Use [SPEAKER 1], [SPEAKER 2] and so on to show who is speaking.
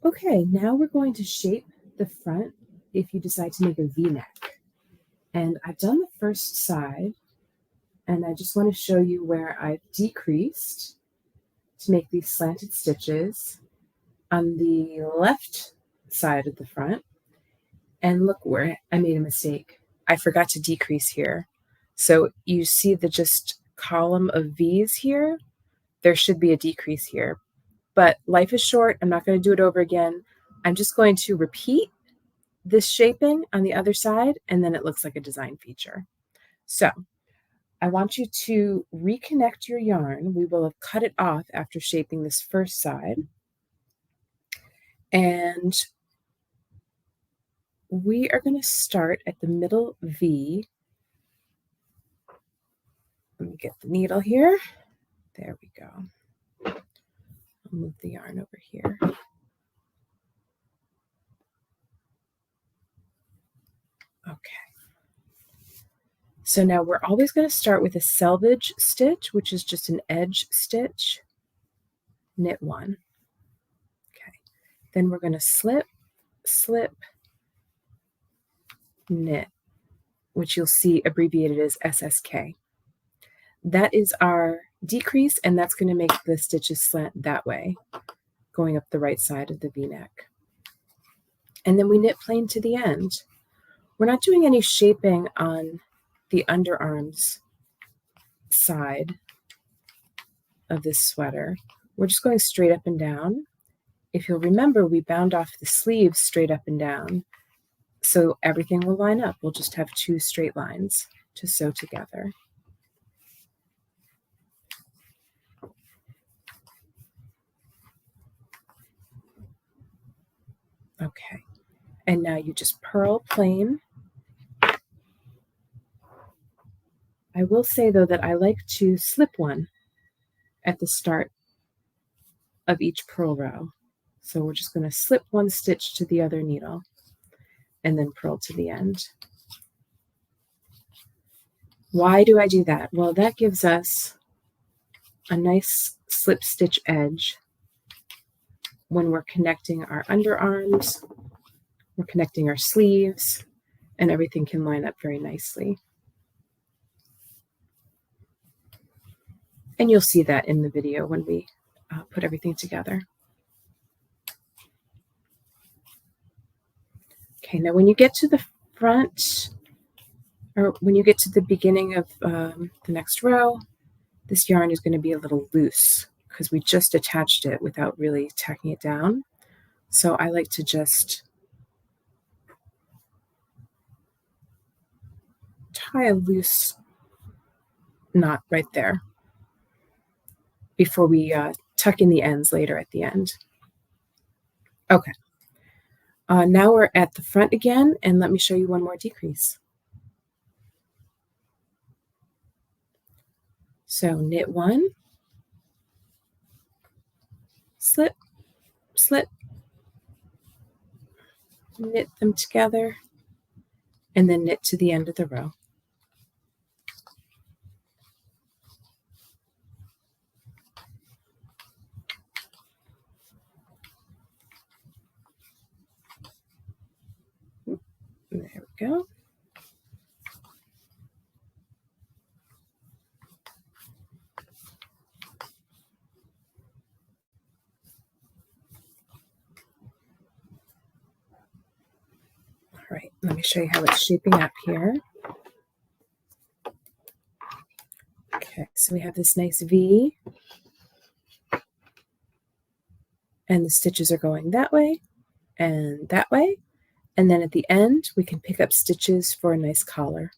[SPEAKER 1] Okay, now we're going to shape the front if you decide to make a V-neck. And I've done the first side, and I just want to show you where I've decreased to make these slanted stitches on the left side of the front. And look where I made a mistake. I forgot to decrease here. So you see the just column of V's here? There should be a decrease here. But life is short. I'm not going to do it over again. I'm just going to repeat this shaping on the other side, and then it looks like a design feature. So I want you to reconnect your yarn. We will have cut it off after shaping this first side. And we are going to start at the middle V. Let me get the needle here. There we go. I'll move the yarn over here. Okay. So now we're always going to start with a selvage stitch, which is just an edge stitch, knit one. Okay. Then we're going to slip, slip, knit, which you'll see abbreviated as SSK. That is our decrease, and that's going to make the stitches slant that way, going up the right side of the V-neck. And then we knit plain to the end. We're not doing any shaping on the underarms side of this sweater. We're just going straight up and down. If you'll remember, we bound off the sleeves straight up and down, so everything will line up. We'll just have two straight lines to sew together. Okay, and now you just purl plain. I will say, though, that I like to slip one at the start of each purl row. So we're just going to slip one stitch to the other needle and then purl to the end. Why do I do that? Well, that gives us a nice slip stitch edge when we're connecting our underarms, we're connecting our sleeves, and everything can line up very nicely. And you'll see that in the video when we put everything together. Okay, now when you get to the front, or when you get to the beginning of the next row, this yarn is going to be a little loose because we just attached it without really tacking it down. So I like to just tie a loose knot right there before we tuck in the ends later at the end. Okay, now we're at the front again, and let me show you one more decrease. So knit one, slip, slip, knit them together, and then knit to the end of the row. There we go. All right, let me show you how it's shaping up here. Okay, so we have this nice V, and the stitches are going that way and that way. And then at the end, we can pick up stitches for a nice collar.